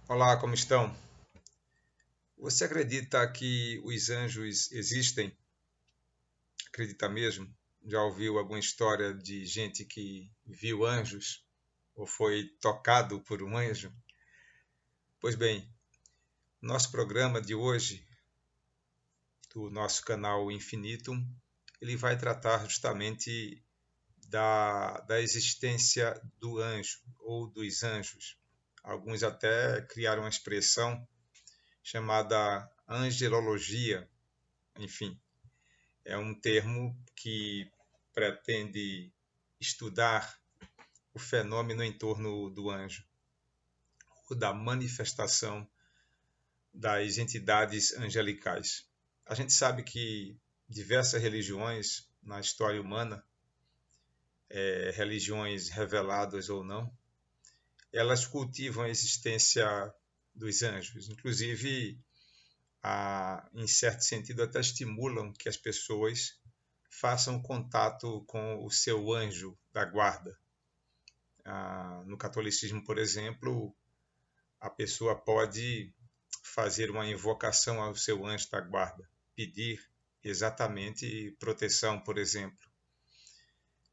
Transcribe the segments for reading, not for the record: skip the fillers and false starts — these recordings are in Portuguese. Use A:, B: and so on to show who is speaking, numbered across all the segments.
A: Olá, como estão? Você acredita que os anjos existem? Acredita mesmo? Já ouviu alguma história de gente que viu anjos ou foi tocado por um anjo? Pois bem, nosso programa de hoje, do nosso canal Infinitum, ele vai tratar justamente da existência do anjo ou dos anjos. Alguns até criaram uma expressão chamada angelologia, enfim. É um termo que pretende estudar o fenômeno em torno do anjo, ou da manifestação das entidades angelicais. A gente sabe que diversas religiões na história humana, religiões reveladas ou não, elas cultivam a existência dos anjos. Inclusive, em certo sentido, até estimulam que as pessoas façam contato com o seu anjo da guarda. No catolicismo, por exemplo, a pessoa pode fazer uma invocação ao seu anjo da guarda, pedir exatamente proteção, por exemplo.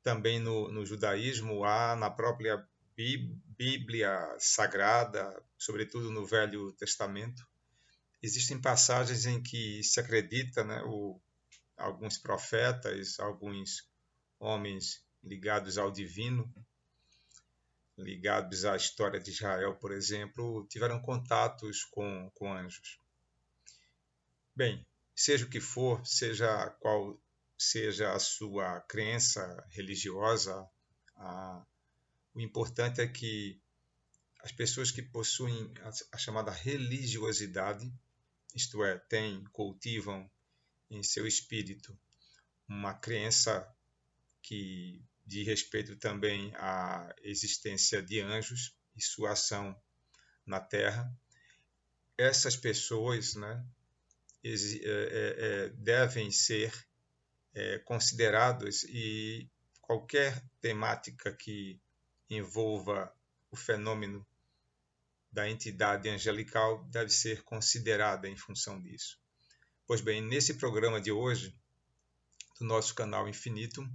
A: Também no judaísmo, há na própria Bíblia Sagrada, sobretudo no Velho Testamento, existem passagens em que se acredita, né, alguns profetas, alguns homens ligados ao divino, ligados à história de Israel, por exemplo, tiveram contatos com anjos. Bem, seja o que for, seja qual seja a sua crença religiosa, o importante é que as pessoas que possuem a chamada religiosidade, isto é, cultivam em seu espírito uma crença que diz respeito também à existência de anjos e sua ação na Terra, essas pessoas, né, devem ser consideradas, e qualquer temática que envolva o fenômeno da entidade angelical deve ser considerada em função disso. Pois bem, nesse programa de hoje, do nosso canal Infinitum,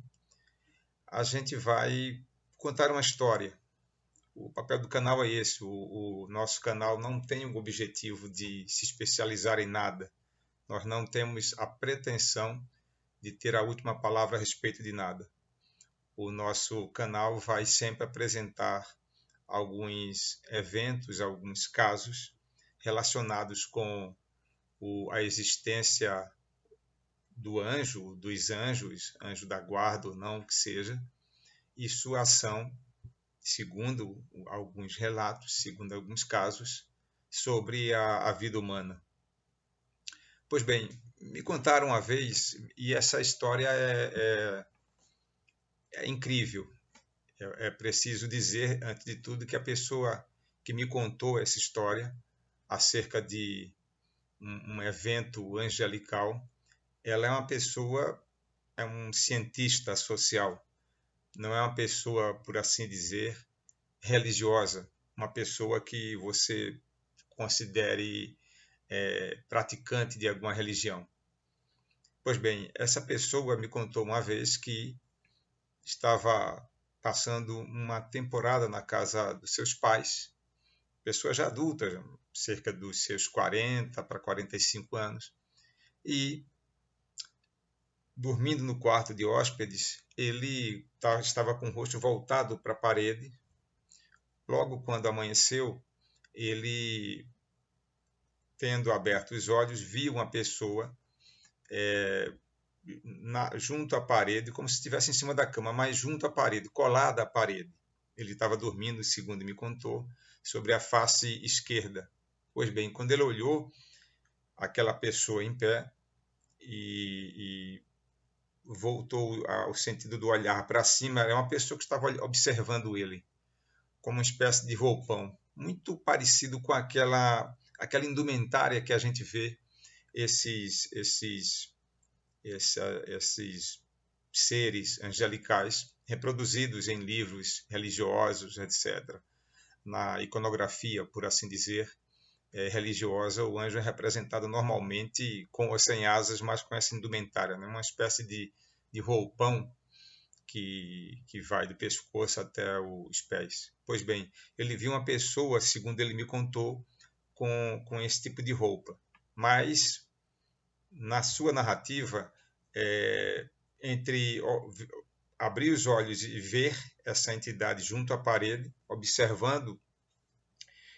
A: a gente vai contar uma história. O papel do canal é esse. O nosso canal não tem o objetivo de se especializar em nada. Nós não temos a pretensão de ter a última palavra a respeito de nada. O nosso canal vai sempre apresentar alguns eventos, alguns casos relacionados com a existência do anjo, dos anjos, anjo da guarda ou não, que seja, e sua ação, segundo alguns relatos, segundo alguns casos, sobre a vida humana. Pois bem, me contaram uma vez, e essa história é incrível. É preciso dizer, antes de tudo, que a pessoa que me contou essa história acerca de um evento angelical, ela é uma pessoa, é um cientista social, não é uma pessoa, por assim dizer, religiosa, uma pessoa que você considere praticante de alguma religião. Pois bem, essa pessoa me contou uma vez que estava passando uma temporada na casa dos seus pais, pessoas já adultas, cerca dos seus 40 para 45 anos, e dormindo no quarto de hóspedes, ele estava com o rosto voltado para a parede. Logo quando amanheceu, ele, tendo aberto os olhos, viu uma pessoa junto à parede, como se estivesse em cima da cama, mas junto à parede, colada à parede. Ele estava dormindo, segundo me contou, sobre a face esquerda. Pois bem, quando ele olhou aquela pessoa em pé e voltou ao sentido do olhar para cima, era uma pessoa que estava observando ele, como uma espécie de roupão, muito parecido com aquela indumentária que a gente vê esses seres angelicais reproduzidos em livros religiosos, etc., na iconografia, por assim dizer, religiosa, o anjo é representado normalmente com ou sem asas, mas com essa indumentária, né? Uma espécie de roupão que vai do pescoço até os pés. Pois bem, ele viu uma pessoa, segundo ele me contou, com esse tipo de roupa. Mas, na sua narrativa, entre abrir os olhos e ver essa entidade junto à parede, observando,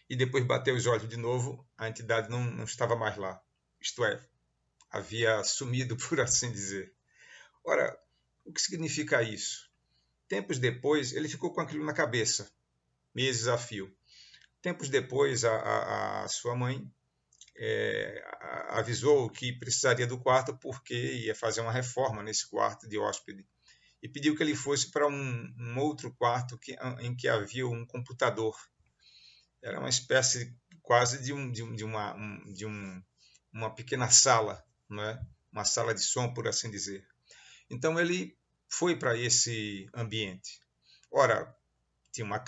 A: e depois bater os olhos de novo, a entidade não estava mais lá. Isto é, havia sumido, por assim dizer. Ora, o que significa isso? Tempos depois, ele ficou com aquilo na cabeça, meses a fio. Tempos depois, a sua mãe avisou que precisaria do quarto porque ia fazer uma reforma nesse quarto de hóspede e pediu que ele fosse para um outro quarto em que havia um computador. Era uma espécie quase de uma pequena sala, não é? Uma sala de som, por assim dizer. Então ele foi para esse ambiente. Ora,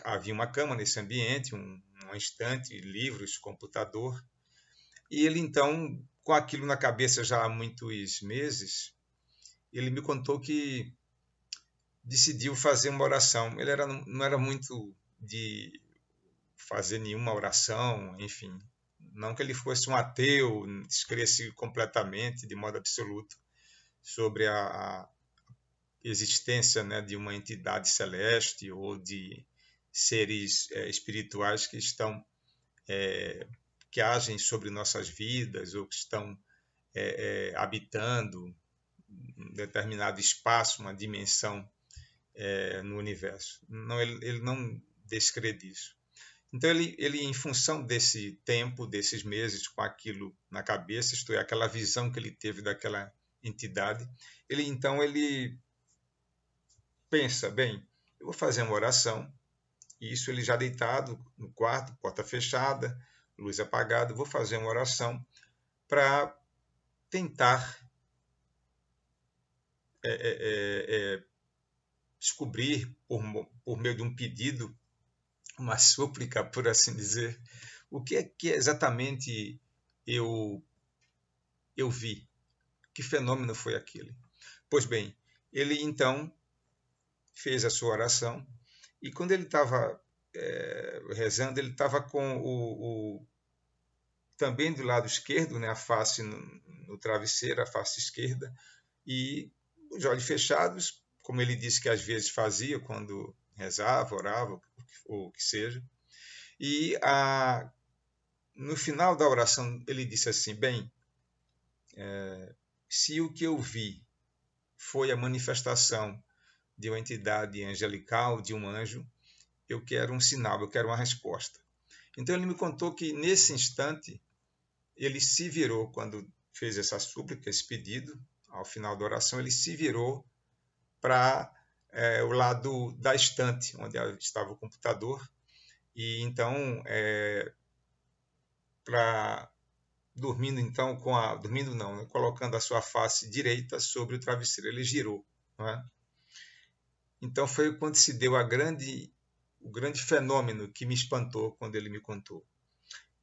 A: havia uma cama nesse ambiente, uma estante, livros, computador. E ele então, com aquilo na cabeça já há muitos meses, ele me contou que decidiu fazer uma oração. Ele não era muito de fazer nenhuma oração, enfim. Não que ele fosse um ateu, descresse completamente, de modo absoluto, sobre a existência, né, de uma entidade celeste ou de seres espirituais que estão que agem sobre nossas vidas ou que estão habitando um determinado espaço, uma dimensão no universo. Não, ele não descrê isso. Então ele, em função desse tempo, desses meses, com aquilo na cabeça, isto é, aquela visão que ele teve daquela entidade, ele pensa, bem, eu vou fazer uma oração, e isso ele já deitado no quarto, porta fechada, luz apagada, vou fazer uma oração para tentar descobrir, por meio de um pedido, uma súplica, por assim dizer, o que é que exatamente eu vi, que fenômeno foi aquele. Pois bem, ele então fez a sua oração e quando ele estava rezando, ele estava com também do lado esquerdo, né, a face no travesseiro, a face esquerda, e os olhos fechados, como ele disse que às vezes fazia quando rezava, orava, ou o que seja. E no final da oração ele disse assim, bem, se o que eu vi foi a manifestação de uma entidade angelical, de um anjo, eu quero um sinal, eu quero uma resposta. Então ele me contou que nesse instante ele se virou, quando fez essa súplica, esse pedido, ao final da oração, ele se virou para o lado da estante, onde estava o computador, e então, dormindo então dormindo não, né, colocando a sua face direita sobre o travesseiro, ele girou, não é? Então foi quando se deu o grande fenômeno que me espantou quando ele me contou.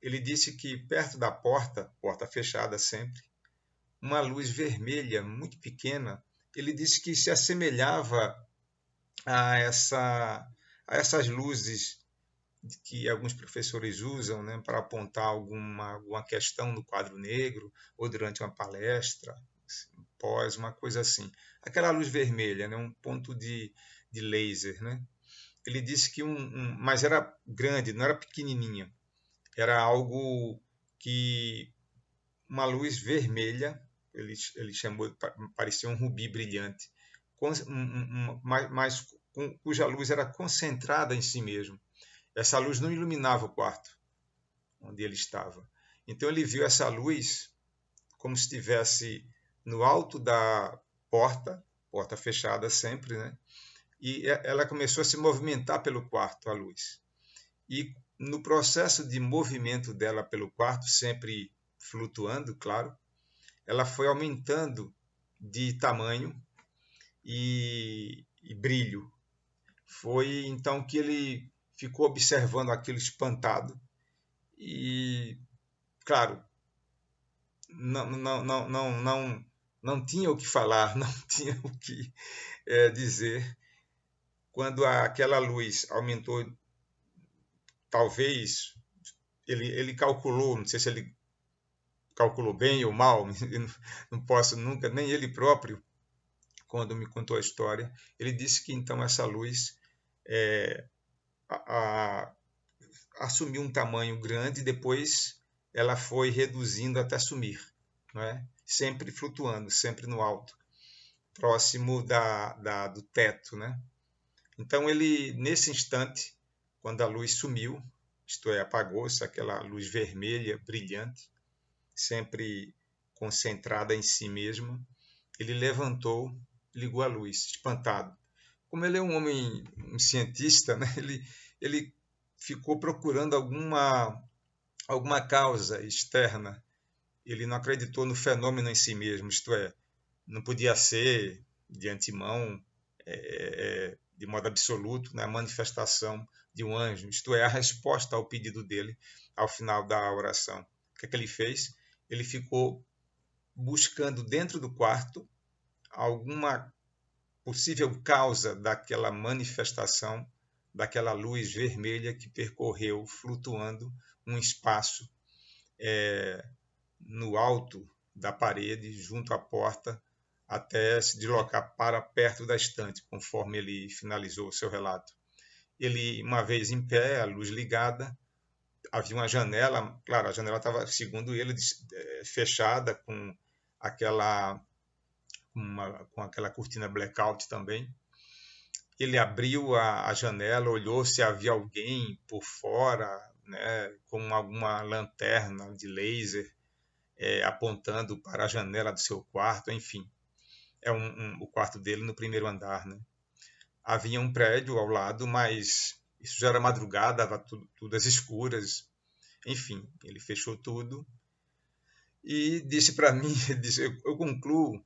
A: Ele disse que perto da porta fechada sempre, uma luz vermelha muito pequena, ele disse que se assemelhava a essas luzes que alguns professores usam, né, para apontar alguma questão no quadro negro ou durante uma palestra, pós, uma coisa assim. Aquela luz vermelha, né, um ponto de laser, né? Ele disse que mas era grande, não era pequenininha. Era algo que uma luz vermelha, ele chamou, parecia um rubi brilhante, mas cuja luz era concentrada em si mesmo. Essa luz não iluminava o quarto onde ele estava. Então ele viu essa luz como se estivesse no alto da porta fechada sempre, né? E ela começou a se movimentar pelo quarto, a luz. E no processo de movimento dela pelo quarto, sempre flutuando, claro, ela foi aumentando de tamanho e brilho. Foi então que ele ficou observando aquilo espantado e claro, não tinha o que falar, não tinha o que dizer. Quando aquela luz aumentou, talvez ele calculou, não sei se ele calculou bem ou mal, não posso nunca, nem ele próprio, quando me contou a história, ele disse que então essa luz é, a, a, assumiu um tamanho grande e depois ela foi reduzindo até sumir, não é? Sempre flutuando, sempre no alto, próximo do teto, né? Então ele, nesse instante, quando a luz sumiu, isto é, apagou-se, aquela luz vermelha, brilhante, sempre concentrada em si mesma, ele levantou, ligou a luz, espantado. Como ele é um homem, um cientista, né? Ele ficou procurando alguma causa externa. Ele não acreditou no fenômeno em si mesmo, isto é, não podia ser de antemão, de modo absoluto, né, a manifestação de um anjo, isto é, a resposta ao pedido dele ao final da oração. O que é que ele fez? Ele ficou buscando dentro do quarto alguma possível causa daquela manifestação, daquela luz vermelha que percorreu, flutuando, um espaço no alto da parede, junto à porta, até se deslocar para perto da estante, conforme ele finalizou o seu relato. Ele, uma vez em pé, a luz ligada, havia uma janela, claro, a janela estava, segundo ele, fechada com aquela, com aquela cortina blackout também. Ele abriu a janela, olhou se havia alguém por fora, né, com alguma lanterna de laser, apontando para a janela do seu quarto, enfim. O quarto dele no primeiro andar, né? Havia um prédio ao lado, mas isso já era madrugada, estava tudo às escuras. Enfim, ele fechou tudo e disse para mim, eu concluo,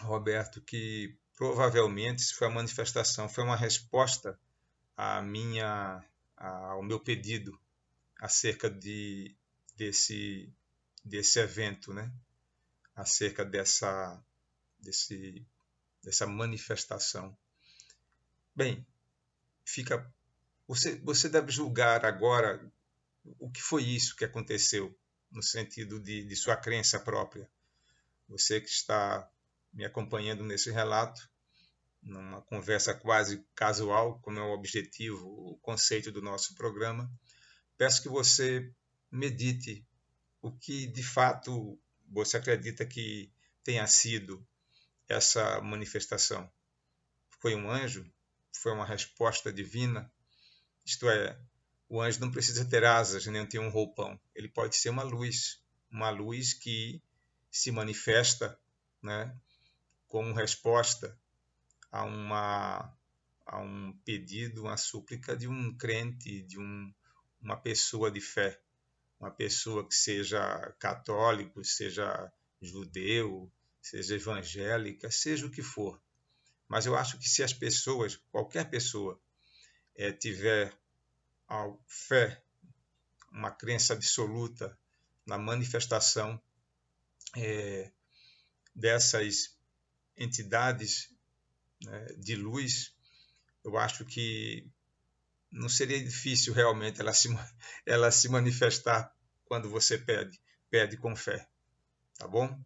A: Roberto, que provavelmente isso foi a manifestação, foi uma resposta ao meu pedido acerca desse evento, né? Acerca dessa manifestação. Bem, você deve julgar agora o que foi isso que aconteceu, no sentido de sua crença própria. Você que está me acompanhando nesse relato, numa conversa quase casual, como é o objetivo, o conceito do nosso programa, peço que você medite o que de fato você acredita que tenha sido essa manifestação. Foi um anjo? Foi uma resposta divina? Isto é, o anjo não precisa ter asas nem ter um roupão. Ele pode ser uma luz que se manifesta, né, como resposta a um pedido, uma súplica de um crente, de uma pessoa de fé, uma pessoa que seja católico, seja judeu, seja evangélica, seja o que for. Mas eu acho que se as pessoas, qualquer pessoa, tiver a fé, uma crença absoluta na manifestação dessas entidades, né, de luz, eu acho que não seria difícil realmente ela se manifestar quando você pede com fé, tá bom?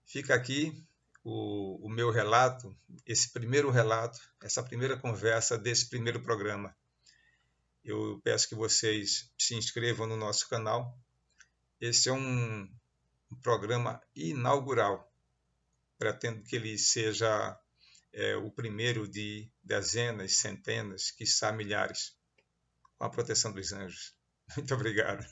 A: Fica aqui o meu relato, esse primeiro relato, essa primeira conversa desse primeiro programa. Eu peço que vocês se inscrevam no nosso canal. Esse é um programa inaugural. Pretendo que ele seja o primeiro de dezenas, centenas, quiçá milhares, com a proteção dos anjos. Muito obrigado.